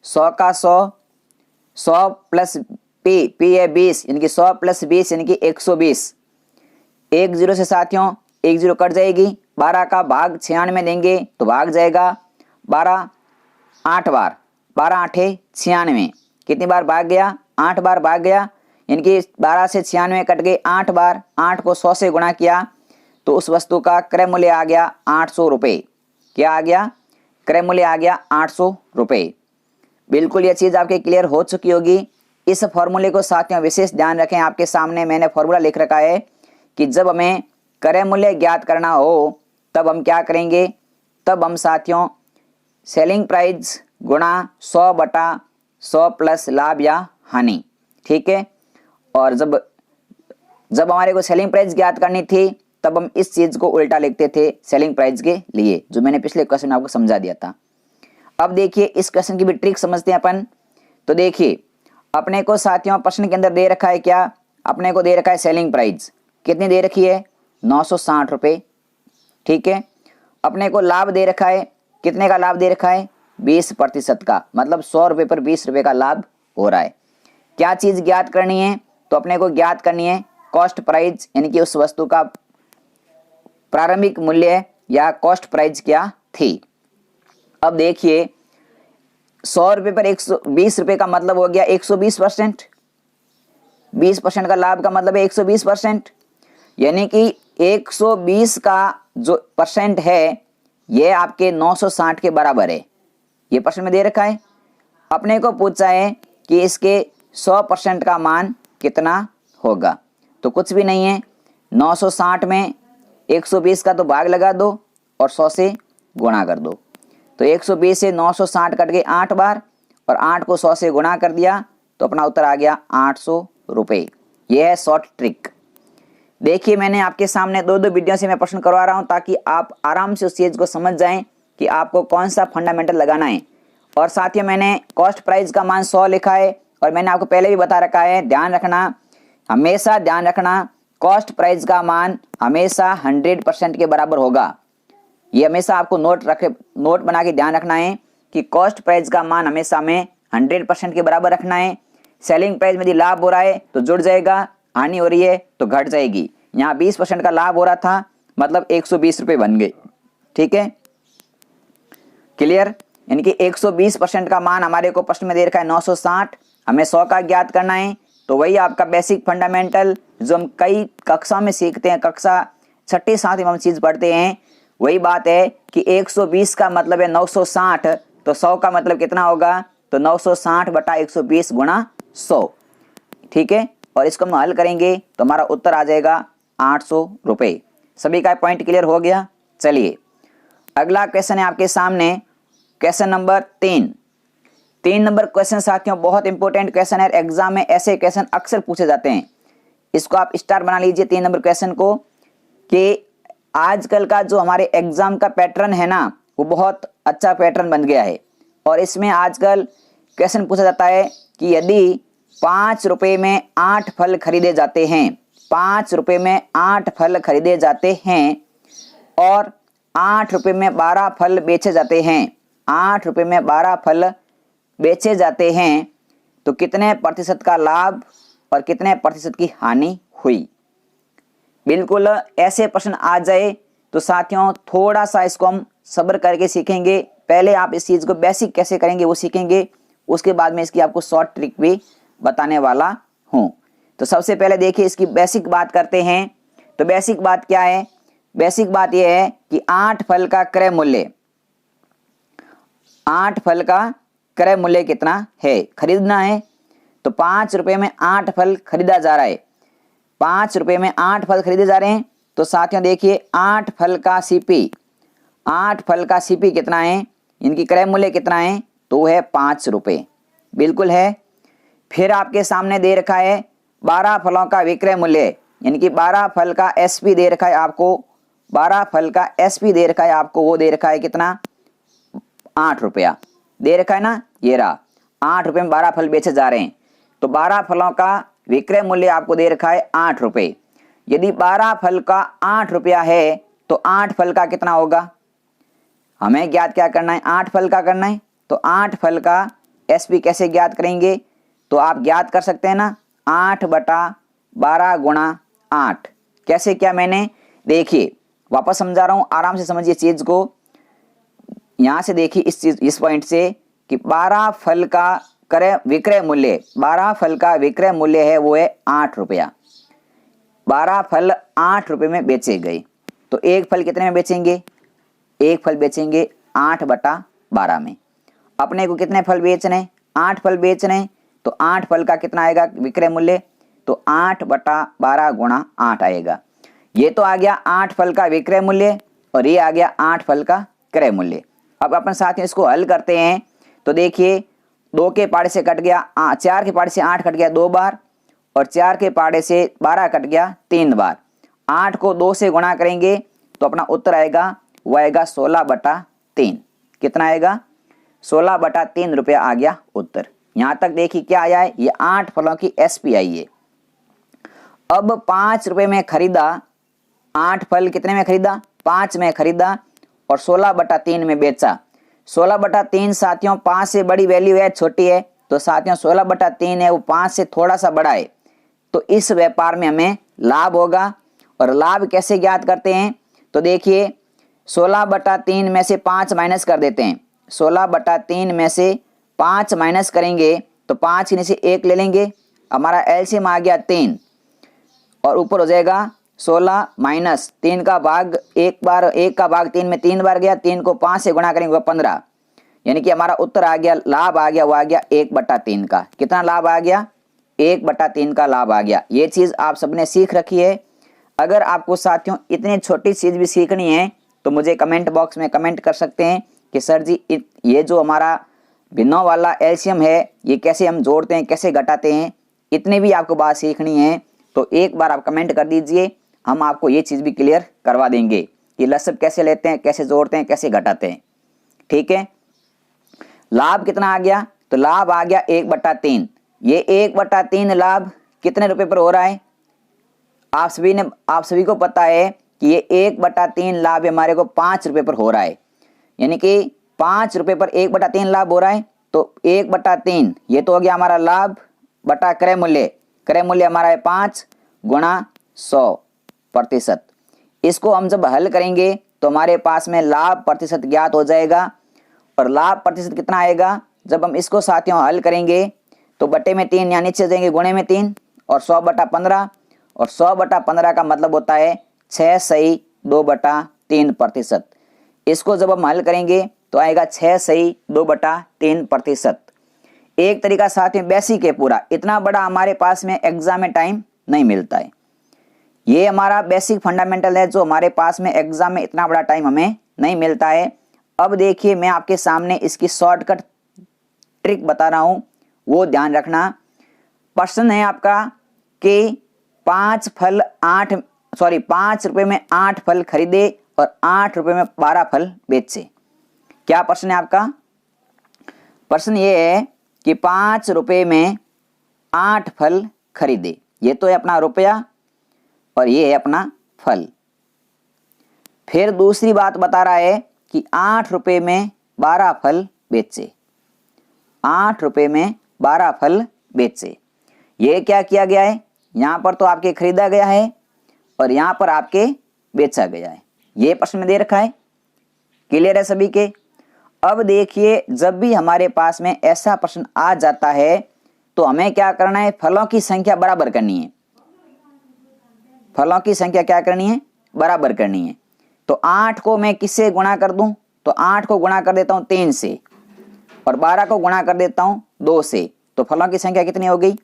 100 का 100 प्लस पी है 20, यानी कि 100 प्लस 20 यानी कि 120। एक जीरो से साथियों एक जीरो कट जाएगी, 12 का भाग 96 देंगे तो भाग जाएगा 12 8 बार, 12 8 96। कितनी बार भाग गया, 8 बार भाग गया, यानी कि 12 से 96 कट गए 8 बार। 8 को 100 से गुणा किया तो उस वस्तु का क्रय मूल्य आ गया 800 रुपये। क्या आ गया, क्रय मूल्य आ गया 800 रुपये। बिल्कुल ये चीज़ आपके क्लियर हो चुकी होगी। इस फॉर्मूले को साथियों विशेष ध्यान रखें, आपके सामने मैंने फॉर्मूला लिख रखा है कि जब हमें क्रय मूल्य ज्ञात करना हो तब हम क्या करेंगे, तब हम साथियों सेलिंग प्राइस गुणा 100 बटा 100 प्लस लाभ या हानि। ठीक है, और जब हमारे को सेलिंग प्राइस ज्ञात करनी थी तब हम इस चीज को उल्टा लिखते थे सेलिंग प्राइस के लिए, जो मैंने पिछले क्वेश्चन में आपको समझा दिया था। अब देखिए इस क्वेश्चन की भी ट्रिक समझते हैं अपन। तो देखिए अपने को साथियों प्रश्न के अंदर दे रखा है क्या, अपने को दे रखा है सेलिंग प्राइस कितनी दे रखी है 960 रुपये। ठीक है, अपने को लाभ दे रखा है, कितने का लाभ दे रखा है 20% का, मतलब 100 रुपये पर 20 रुपये का लाभ हो रहा है। क्या चीज ज्ञात करनी है, तो अपने को ज्ञात करनी है कॉस्ट प्राइस, यानी कि उस वस्तु का प्रारंभिक मूल्य या कॉस्ट प्राइस क्या थी। अब देखिए 100 रुपये पर 120 रुपये का मतलब हो गया 120%। 20% का लाभ का मतलब है 120%, यानी कि 120 का जो परसेंट है ये आपके 960 के बराबर है। ये प्रश्न में दे रखा है, अपने को पूछा है कि इसके 100% का मान कितना होगा। तो कुछ भी नहीं है, 960 में 120 का तो भाग लगा दो और 100 से गुणा कर दो। तो 120 से 960 कट गए 8 बार और 8 को 100 से गुणा कर दिया तो अपना उत्तर आ गया 800 रुपये। यह है शॉर्ट ट्रिक। देखिए मैंने आपके सामने दो वीडियो से मैं प्रश्न करवा रहा हूं ताकि आप आराम से उस चीज़ को समझ जाएं कि आपको कौन सा फंडामेंटल लगाना है। और साथ ही मैंने कॉस्ट प्राइस का मान 100 लिखा है और मैंने आपको पहले भी बता रखा है, ध्यान रखना हमेशा ध्यान रखना कॉस्ट प्राइस का मान हमेशा 100% के बराबर होगा। ये हमेशा आपको नोट बना के ध्यान रखना है कि कॉस्ट प्राइस का मान हमेशा हमें 100% के बराबर रखना है। सेलिंग प्राइस में यदि लाभ हो रहा है तो जुड़ जाएगा, हानि हो रही है तो घट जाएगी। यहाँ 20% का लाभ हो रहा था, मतलब 120 रुपये बन गए। ठीक है, क्लियर। यानी कि 120% का मान हमारे को प्रश्न में दे रखा है 960, हमें 100 का ज्ञात करना है। तो वही आपका बेसिक फंडामेंटल जो हम कई कक्षा में सीखते हैं, कक्षा 6ठी 7वीं में हम चीज पढ़ते हैं, वही बात है कि 120 का मतलब है 960, तो 100 का मतलब कितना होगा, तो 960 बटा 120 गुणा 100। ठीक है, और इसको हम हल करेंगे तो हमारा उत्तर आ जाएगा 800 रुपये। सभी का पॉइंट क्लियर हो गया। चलिए अगला क्वेश्चन है आपके सामने, क्वेश्चन नंबर 3 नंबर क्वेश्चन साथियों बहुत इंपॉर्टेंट क्वेश्चन है। एग्जाम में ऐसे क्वेश्चन अक्सर पूछे जाते हैं। इसको आप स्टार बना लीजिए 3 नंबर क्वेश्चन को, कि आजकल का जो हमारे एग्जाम का पैटर्न है ना, वो बहुत अच्छा पैटर्न बन गया है। और इसमें आजकल क्वेश्चन पूछा जाता है कि यदि 5 रुपए में 8 फल खरीदे जाते हैं, 5 रुपए में 8 फल खरीदे जाते हैं और 8 रुपए में 12 फल बेचे जाते हैं, 8 रुपए में 12 फल बेचे जाते हैं, तो कितने प्रतिशत का लाभ और कितने प्रतिशत की हानि हुई। बिल्कुल ऐसे प्रश्न आ जाए तो साथियों थोड़ा सा इसको हम सब्र करके सीखेंगे। पहले आप इस चीज को बेसिक कैसे करेंगे वो सीखेंगे, उसके बाद में इसकी आपको शॉर्ट ट्रिक भी बताने वाला हूं। तो सबसे पहले देखिए इसकी बेसिक बात करते हैं। तो बेसिक बात क्या है, बेसिक बात यह है कि 8 फल का क्रय मूल्य, 8 फल का क्रय मूल्य कितना है, खरीदना है। तो 5 रुपए में 8 फल खरीदा जा रहा है, 5 रुपए में 8 फल खरीदे जा रहे हैं। तो साथियों देखिए 8 फल का सीपी, 8 फल का सीपी कितना है, इनकी क्रय मूल्य कितना है, तो है 5 रुपए। बिल्कुल है। फिर आपके सामने दे रखा है 12 फलों का विक्रय मूल्य, यानी कि 12 फल का एसपी दे रखा है आपको, 12 फल का एसपी दे रखा है आपको, वो दे रखा है कितना, 8 रुपया दे रखा है ना। ये रहा 8 रुपए में 12 फल बेचे जा रहे हैं। तो 12 फलों का विक्रय मूल्य आपको दे रखा है 8 रुपए। यदि 12 फल का 8 रुपया है तो 8 फल का कितना होगा, हमें ज्ञात क्या करना है, 8 फल का करना है। तो 8 फल का एसपी कैसे ज्ञात करेंगे, तो आप ज्ञात कर सकते हैं ना, 8 बटा 12 गुणा 8। कैसे किया मैंने, देखिए वापस समझा रहा हूं, आराम से समझिए चीज को। यहां से देखिए इस पॉइंट से कि 12 फल का विक्रय मूल्य, 12 फल का विक्रय मूल्य है वो है 8 रुपया। 12 फल 8 रुपए में बेचे गए, तो एक फल कितने में बेचेंगे, एक फल बेचेंगे 8 बटा 12 में। अपने को कितने फल बेचने, 8 फल बेचने, तो 8 फल का कितना आएगा विक्रय मूल्य, तो 8 बटा 12 गुणा 8 आएगा। ये तो आ गया 8 फल का विक्रय मूल्य और ये आ गया 8 फल का क्रय मूल्य। अब अपन साथ में इसको हल करते हैं। तो देखिए 2 के पाड़े से कट गया 4 के पाड़े से 8 कट गया 2 बार, और 4 के पाड़े से 12 कट गया 3 बार। 8 को 2 से गुणा करेंगे तो अपना उत्तर आएगा, वो आएगा 16 बटा 3। कितना आएगा, 16 बटा 3 रुपया आ गया उत्तर। यहां तक देखिए क्या आया है, ये 8 फलों की एसपी आई है। अब 5 रुपए में खरीदा, 8 फल कितने में खरीदा, 5 में खरीदा और 16 बटा 3 में बेचा। 16 बटा 3 साथियों 5 से बड़ी वैल्यू है, छोटी है, तो साथियों 16 बटा 3 है वो 5 से थोड़ा सा बड़ा है। तो इस व्यापार में हमें लाभ होगा। और लाभ कैसे ज्ञात करते हैं, तो देखिए 16 बटा 3 में से 5 माइनस कर देते हैं। 16 बटा 3 में से 5 माइनस करेंगे तो 5 में से 1 ले लेंगे, हमारा एलसीएम आ गया 3, और ऊपर हो जाएगा 16 माइनस 3 का भाग 1 बार, 1 का भाग 3 में 3 बार गया, 3 को 5 से गुणा करेंगे 15, यानी कि हमारा उत्तर आ गया, लाभ आ गया, वो आ गया 1 बटा 3 का। कितना लाभ आ गया, 1 बटा 3 का लाभ आ गया। ये चीज आप सबने सीख रखी है। अगर आपको साथियों इतनी छोटी चीज भी सीखनी है तो मुझे कमेंट बॉक्स में कमेंट कर सकते हैं कि सर जी ये जो हमारा भिन्नों वाला एलसीएम है ये कैसे हम जोड़ते हैं, कैसे घटाते हैं, इतनी भी आपको बात सीखनी है तो एक बार आप कमेंट कर दीजिए, हम आपको ये चीज भी क्लियर करवा देंगे कि लसब कैसे लेते हैं, कैसे जोड़ते हैं, कैसे घटाते हैं। ठीक है, लाभ कितना आ गया, तो लाभ आ गया 1 बटा 3। ये 1 बटा 3 लाभ कितने रुपए पर हो रहा है? आप सभी को पता है कि ये 1/3 लाभ हमारे को 5 रुपए पर हो रहा है, यानी कि 5 रुपए पर 1/3 लाभ हो रहा है। तो 1/3 ये तो हो गया हमारा लाभ बटा क्रय मूल्य। क्रय मूल्य हमारा है 5 गुणा 100%। इसको हम जब हल करेंगे तो हमारे पास में लाभ प्रतिशत ज्ञात हो जाएगा। और लाभ प्रतिशत कितना आएगा? जब हम इसको साथियों हल करेंगे तो बटे में 3 यहाँ नीचे जाएंगे गुणे में 3 और 100/15, और 100/15 का मतलब होता है 6 सही 2/3%। इसको जब हम हल करेंगे तो आएगा 6 सही 2/3%। एक तरीका साथियों बेसिक है पूरा, इतना बड़ा हमारे पास में एग्जाम में टाइम नहीं मिलता है। ये हमारा बेसिक फंडामेंटल है जो हमारे पास में एग्जाम में इतना बड़ा टाइम हमें नहीं मिलता है। अब देखिए मैं आपके सामने इसकी शॉर्टकट ट्रिक बता रहा हूं, वो ध्यान रखना। प्रश्न है आपका कि 5 रुपए में 8 फल खरीदे और 8 रुपए में 12 फल बेचे। क्या प्रश्न है आपका? प्रश्न ये है कि 5 रुपए में 8 फल खरीदे, ये तो है अपना रुपया और ये है अपना फल। फिर दूसरी बात बता रहा है कि 8 रुपए में 12 फल बेचे, 8 रुपए में 12 फल बेचे। ये क्या किया गया है? यहां पर तो आपके खरीदा गया है और यहां पर आपके बेचा गया है। ये प्रश्न में दे रखा है। क्लियर है सभी के? अब देखिए जब भी हमारे पास में ऐसा प्रश्न आ जाता है तो हमें क्या करना है? फलों की संख्या बराबर करनी है। फलों की संख्या क्या करनी है? बराबर करनी है। तो 8 को मैं किससे गुणा कर दूं? तो 8 को गुणा कर देता हूं 3 से और 12 को गुणा कर देता हूं 2 से। तो फलों की संख्या कितनी हो गई?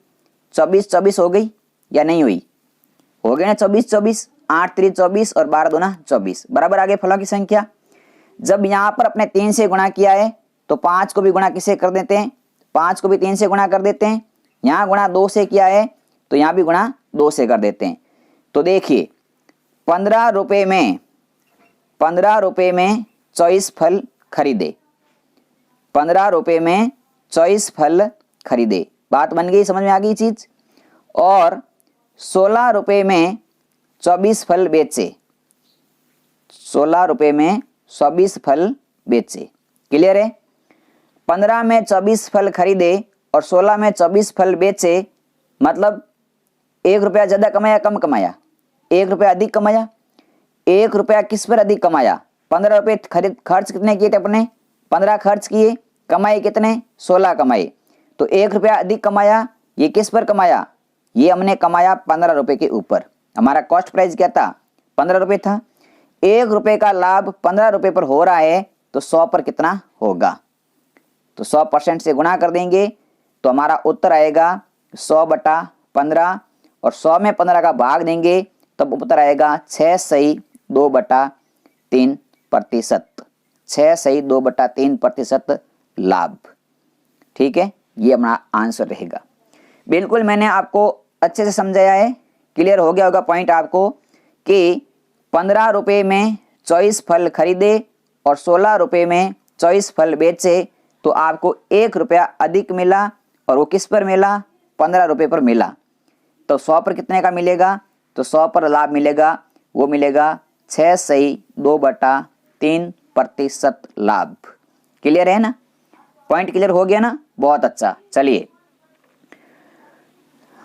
24 हो गई या नहीं हुई? हो गई ना 24। 8 3 24 और 12 दूना 24, बराबर आ गए फलों की संख्या। जब यहां पर अपने 3 से गुणा किया है तो 5 को भी गुणा किससे कर देते हैं? 5 को भी 3 से गुणा कर देते हैं। यहां गुणा 2 से किया है तो यहां भी गुणा 2 से कर देते हैं। तो देखिए 15 रुपए में 24 फल खरीदे, 15 रुपए में 24 फल खरीदे। बात बन गई, समझ में आ गई चीज। और 16 रुपए में 24 फल बेचे, 16 रुपए में 24 फल बेचे। क्लियर है? 15 में 24 फल खरीदे और 16 में 24 फल बेचे, मतलब 1 रुपया ज्यादा कमाया कम कमाया? 1 रुपया अधिक कमाया। 1 रुपया किस पर अधिक कमाया? 15 रुपये खर्च कितने किए थे अपने? 15 खर्च किए, कमाए कितने? 16 कमाए। तो 1 रुपया अधिक कमाया। ये किस पर कमाया? ये हमने कमाया 15 रुपए के ऊपर। हमारा कॉस्ट प्राइस क्या था? 15 रुपए था। 1 रुपए का लाभ 15 रुपए पर हो रहा है तो 100 पर कितना होगा? तो 100% से गुणा कर देंगे तो हमारा उत्तर आएगा 100/15 और 100 में 15 का भाग देंगे तब उत्तर आएगा 6 सही 2/3%। 6 सही 2/3% लाभ। ठीक है, ये हमारा आंसर रहेगा। बिल्कुल मैंने आपको अच्छे से समझाया है। क्लियर हो गया होगा पॉइंट आपको कि 15 रुपए में 24 फल खरीदे और 16 रुपए में 24 फल बेचे तो आपको 1 रुपया अधिक मिला। और वो किस पर मिला? 15 रुपए पर मिला। तो 100 पर कितने का मिलेगा? तो 100 पर लाभ मिलेगा, वो मिलेगा 6 सही 2/3% लाभ। क्लियर है ना? पॉइंट क्लियर हो गया ना? बहुत अच्छा। चलिए,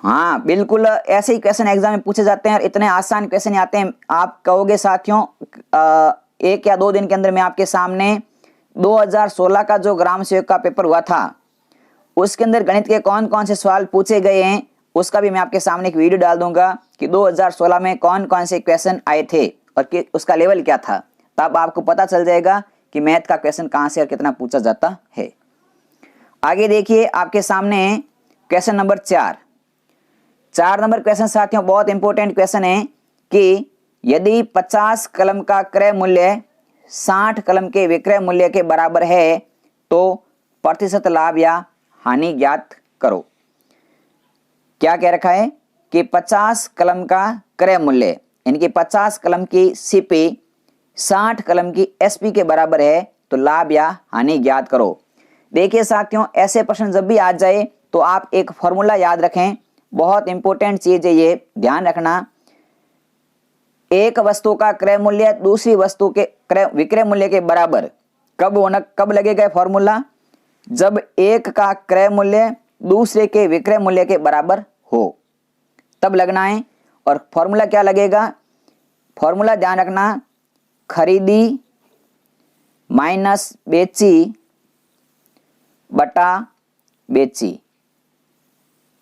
हाँ बिल्कुल ऐसे ही क्वेश्चन एग्जाम में पूछे जाते हैं और इतने आसान क्वेश्चन आते हैं। आप कहोगे साथियों 1 या 2 दिन के अंदर मैं आपके सामने 2016 का जो ग्राम सेवक का पेपर हुआ था उसके अंदर गणित के कौन कौन से सवाल पूछे गए हैं उसका भी मैं आपके सामने एक वीडियो डाल दूंगा कि 2016 में कौन कौन से क्वेश्चन आए थे और उसका लेवल क्या था। तब आपको पता चल जाएगा कि मैथ का क्वेश्चन कहां से और कितना पूछा जाता है। आगे देखिए आपके सामने क्वेश्चन नंबर 4 नंबर क्वेश्चन साथियों बहुत इंपॉर्टेंट क्वेश्चन है कि यदि 50 कलम का क्रय मूल्य 60 कलम के विक्रय मूल्य के बराबर है तो प्रतिशत लाभ या हानि ज्ञात करो। क्या कह रखा है कि 50 कलम का क्रय मूल्य यानी कि 50 कलम की सीपी 60 कलम की एसपी के बराबर है तो लाभ या हानि ज्ञात करो। देखिए साथियों ऐसे प्रश्न जब भी आ जाए तो आप एक फॉर्मूला याद रखें। बहुत इंपॉर्टेंट चीज है, ये ध्यान रखना। एक वस्तु का क्रय मूल्य दूसरी वस्तु के विक्रय मूल्य के बराबर कब लगेगा फॉर्मूला? जब एक का क्रय मूल्य दूसरे के विक्रय मूल्य के बराबर हो तब लगना है। और फॉर्मूला क्या लगेगा? फॉर्मूला ध्यान रखना, खरीदी माइनस बेची बटा बेची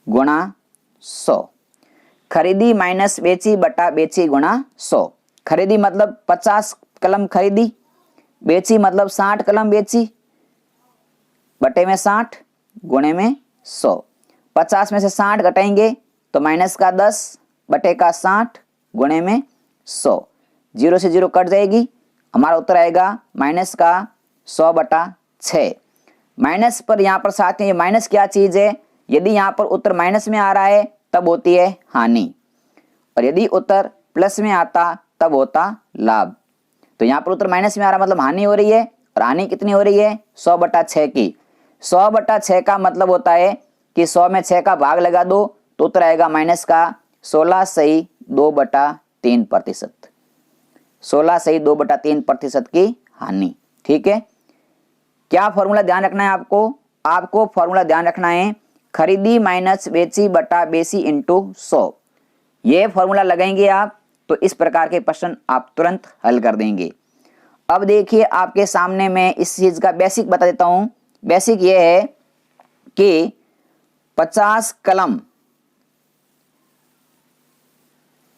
गुणा 100। खरीदी माइनस बेची बटा बेची गुणा 100। खरीदी मतलब 50 कलम खरीदी, बेची मतलब 60 कलम बेची, बटे में 60 गुणे में 100। 50 में से 60 घटाएंगे तो माइनस का 10 बटे का 60 गुणे में 100। 0 से 0 कट जाएगी, हमारा उत्तर आएगा माइनस का 100 बटा 6। माइनस पर यहाँ पर साथ में ये माइनस क्या चीज है? यदि यहाँ पर उत्तर माइनस में आ रहा है तब होती है हानि, और यदि उत्तर प्लस में आता तब होता लाभ। तो यहाँ पर उत्तर माइनस में आ रहा मतलब हानि हो रही है, और हानि कितनी हो रही है? 100 बटा 6 की। 100 बटा 6 का मतलब होता है कि 100 में 6 का भाग लगा दो तो उत्तर आएगा माइनस का 16/2/3%। 16/2/3% की हानि। ठीक है, क्या फॉर्मूला ध्यान रखना है आपको फॉर्मूला ध्यान रखना है, खरीदी माइनस बेची बटा बेची इंटू 100। ये फॉर्मूला लगाएंगे आप तो इस प्रकार के प्रश्न आप तुरंत हल कर देंगे। अब देखिए आपके सामने मैं इस चीज का बेसिक बता देता हूं। बेसिक ये है कि 50 कलम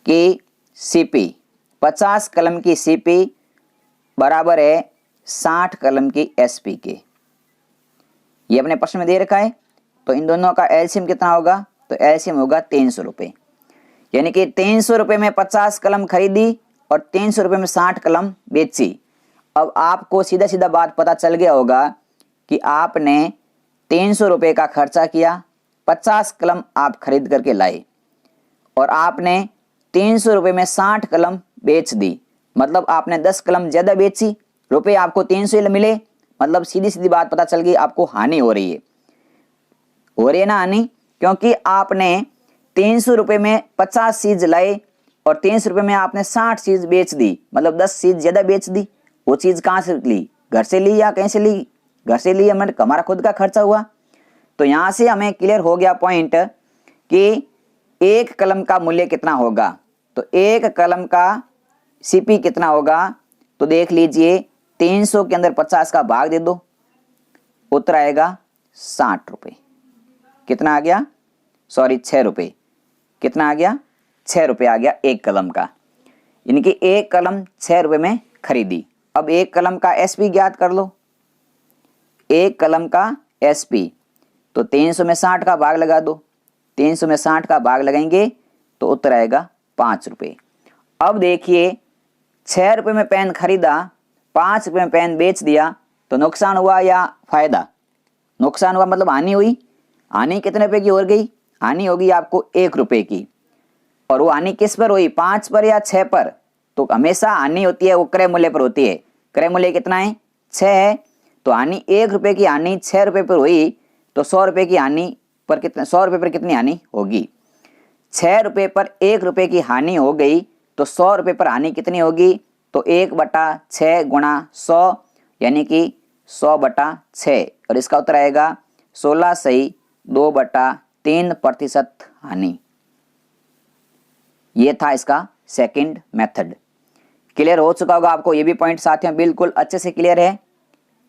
की सीपी, 50 कलम की सीपी बराबर है 60 कलम की एसपी के। ये अपने प्रश्न में दे रखा है। तो इन दोनों का एलसीएम कितना होगा? तो एलसीएम होगा 300 रुपये। यानी कि 300 रुपये में 50 कलम खरीदी और 300 रुपये में 60 कलम बेची। अब आपको सीधा सीधा बात पता चल गया होगा कि आपने 300 रुपये का खर्चा किया, 50 कलम आप खरीद करके लाए, और आपने 300 रुपये में 60 कलम बेच दी। मतलब आपने 10 कलम ज्यादा बेची, रुपये आपको 300 मिले, मतलब सीधी सीधी बात पता चल गई आपको हानि हो रही है ना हानि, क्योंकि आपने 300 रुपये में 50 चीज लाए और 300 रुपये में आपने 60 चीज बेच दी, मतलब 10 चीज ज्यादा बेच दी। वो चीज कहाँ से ली? घर से ली या कहीं से ली? घर से ली, हमारा खुद का खर्चा हुआ। तो यहां से हमें क्लियर हो गया पॉइंट कि एक कलम का मूल्य कितना होगा। तो एक कलम का सीपी कितना होगा? तो देख लीजिए, 300 के अंदर 50 का भाग दे दो, उत्तर आएगा 60 रुपये। कितना आ गया? 6 रुपये। कितना आ गया? 6 रुपये आ गया एक कलम का। यानी कि एक कलम 6 रुपये में खरीदी। अब एक कलम का एसपी ज्ञात कर लो। एक कलम का एसपी, तो 300 में 60 का भाग लगा दो। 300 में 60 का भाग लगाएंगे तो उत्तर आएगा 5 रुपये। अब देखिए, 6 रुपये में पेन खरीदा, 5 रुपये में पेन बेच दिया, तो नुकसान हुआ या फायदा? नुकसान हुआ, मतलब हानि हुई। हानि कितने रुपए की हो गई? हानि होगी आपको 1 रुपये की। और वो हानि किस पर हुई? 5 पर या 6 पर? तो हमेशा हानि होती है वो क्रय मूल्य पर होती है। क्रय मूल्य कितना है? 6 है। तो हानि 1 रुपये की हानि 6 रुपये पर हुई, तो 100 रुपये की हानि पर कितना? 100 रुपये पर कितनी हानि होगी? 6 रुपये पर 1 रुपये की हानि हो गई, तो 100 रुपये पर हानि कितनी होगी? तो 1/6 गुणा 100, यानी कि 100/6। और इसका उत्तर आएगा 16/2/3% हानि। ये था इसका सेकंड मेथड। क्लियर हो चुका होगा आपको। ये भी पॉइंट साथियों बिल्कुल अच्छे से क्लियर है।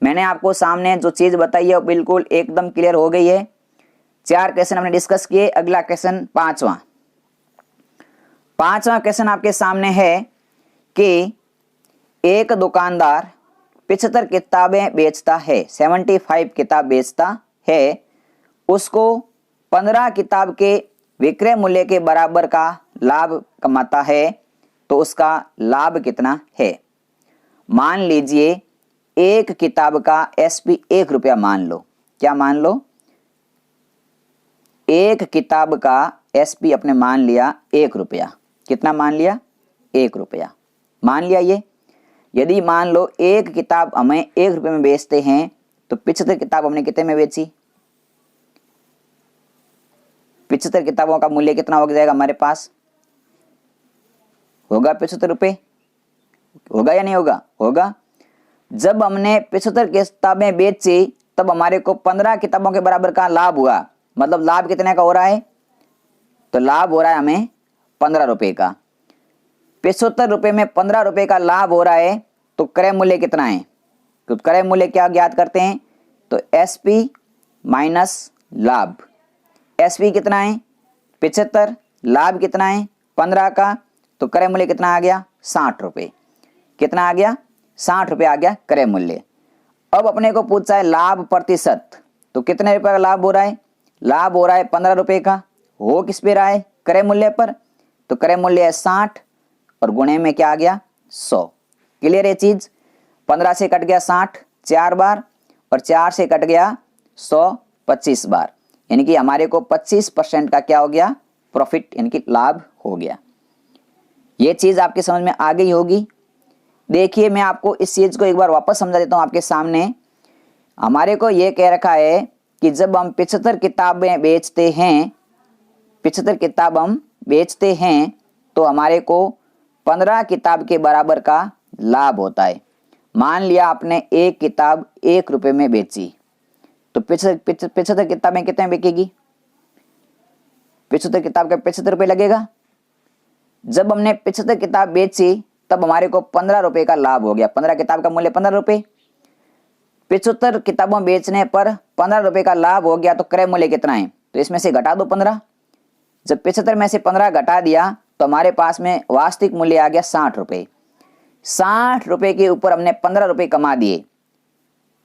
मैंने आपको सामने जो चीज बताई है वो बिल्कुल एकदम क्लियर हो गई है। 4 क्वेश्चन हमने डिस्कस किए। अगला क्वेश्चन पांचवा क्वेश्चन आपके सामने है कि एक दुकानदार 75 किताबें बेचता है, 75 किताब बेचता है, उसको 15 किताब के विक्रय मूल्य के बराबर का लाभ कमाता है, तो उसका लाभ कितना है? मान लीजिए एक किताब का एसपी 1 रुपया मान लो। क्या मान लो? एक किताब का एसपी अपने मान लिया 1 रुपया। कितना मान लिया? 1 रुपया मान लिया। ये यदि मान लो एक किताब हमें 1 रुपये में बेचते हैं, तो 75 किताब हमने कितने में बेची? 75 किताबों का मूल्य कितना हो जाएगा हमारे पास? होगा 75 रुपये, होगा या नहीं होगा? होगा। जब हमने 75 किताबें बेची तब हमारे को 15 किताबों के बराबर का लाभ हुआ। मतलब लाभ कितने का हो रहा है? तो लाभ हो रहा है हमें 15 रुपये का। 75 रुपये में 15 रुपये का लाभ हो रहा है, तो क्रय मूल्य कितना है? तो क्रय मूल्य क्या ज्ञात करते हैं? तो एसपी माइनस लाभ। एसपी कितना है? 75, लाभ कितना है? 15 का, तो क्रय मूल्य कितना आ गया? 60 रुपये। कितना आ गया? 60 रुपये आ गया क्रय मूल्य। अब अपने को पूछा है लाभ प्रतिशत, तो कितने रुपए का लाभ हो रहा है? लाभ हो रहा है 15 रुपये का। हो किस पे रहा है? क्रय मूल्य पर। तो क्रय मूल्य है 60 और गुणे में क्या आ गया? 100। क्लियर है चीज? 15 से कट गया 60 4 बार और 4 से कट गया 100 25 बार, यानी कि हमारे को 25% का क्या हो गया? प्रॉफिट, यानी कि लाभ हो गया। ये चीज आपकी समझ में आ गई होगी। देखिए मैं आपको इस चीज को एक बार वापस समझा देता हूं आपके सामने। हमारे को ये कह रखा है कि जब हम 75 किताबें बेचते हैं, 75 किताब हम बेचते हैं तो हमारे को 15 किताब के बराबर का लाभ होता है। मान लिया आपने एक किताब 1 रुपये में बेची, तो 75 किताबें कितने बिकेगी? 75 किताब का 75 रुपये लगेगा। जब हमने 75 किताब बेची तब हमारे को 15 रुपये का लाभ हो गया। 15 किताब का मूल्य 15 रुपये। 75 किताबों बेचने पर 15 रुपये का लाभ हो गया, तो क्रय मूल्य कितना है? तो इसमें से घटा दो 15। जब 75 में से 15 घटा दिया तो हमारे पास में वास्तविक मूल्य आ गया 60 रुपये। 60 रुपये के ऊपर हमने 15 रुपये कमा दिए।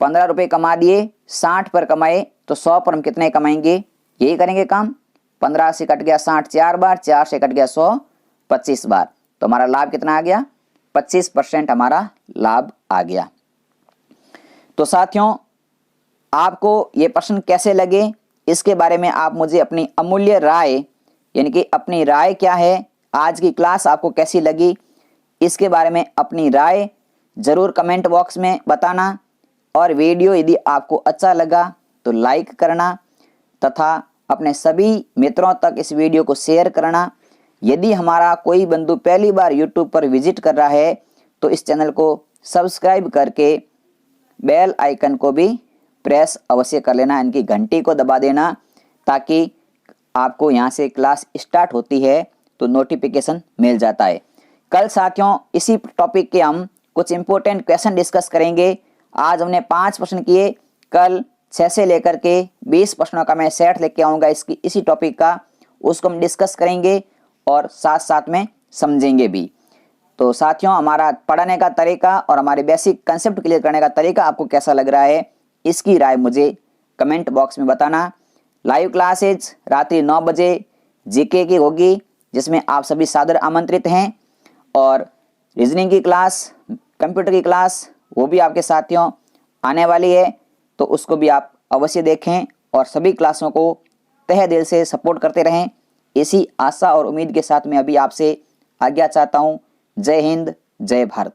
15 रुपये कमा दिए, 60 पर कमाए, तो 100 पर हम कितने कमाएंगे? यही करेंगे काम। 15 से कट गया 60 4 बार, 4 से कट गया 100 25 बार, तो हमारा लाभ कितना आ गया? 25% हमारा लाभ आ गया। तो साथियों, आपको ये प्रश्न कैसे लगे इसके बारे में आप मुझे अपनी अमूल्य राय, यानी कि अपनी राय क्या है, आज की क्लास आपको कैसी लगी, इसके बारे में अपनी राय जरूर कमेंट बॉक्स में बताना। और वीडियो यदि आपको अच्छा लगा तो लाइक करना तथा अपने सभी मित्रों तक इस वीडियो को शेयर करना। यदि हमारा कोई बंधु पहली बार यूट्यूब पर विजिट कर रहा है तो इस चैनल को सब्सक्राइब करके बेल आइकन को भी प्रेस अवश्य कर लेना, इनकी घंटी को दबा देना, ताकि आपको यहाँ से क्लास स्टार्ट होती है तो नोटिफिकेशन मिल जाता है। कल साथियों इसी टॉपिक के हम कुछ इंपॉर्टेंट क्वेश्चन डिस्कस करेंगे। आज हमने 5 प्रश्न किए, कल 6 से लेकर के 20 प्रश्नों का मैं सेट लेके आऊँगा इसी टॉपिक का, उसको हम डिस्कस करेंगे और साथ साथ में समझेंगे भी। तो साथियों, हमारा पढ़ाने का तरीका और हमारे बेसिक कंसेप्ट क्लियर करने का तरीका आपको कैसा लग रहा है, इसकी राय मुझे कमेंट बॉक्स में बताना। लाइव क्लासेज रात्रि 9 बजे जीके की होगी, जिसमें आप सभी सादर आमंत्रित हैं। और रीजनिंग की क्लास, कंप्यूटर की क्लास, वो भी आपके साथियों आने वाली है, तो उसको भी आप अवश्य देखें और सभी क्लासों को तहे दिल से सपोर्ट करते रहें। इसी आशा और उम्मीद के साथ मैं अभी आपसे आज्ञा चाहता हूँ। जय हिंद, जय भारत।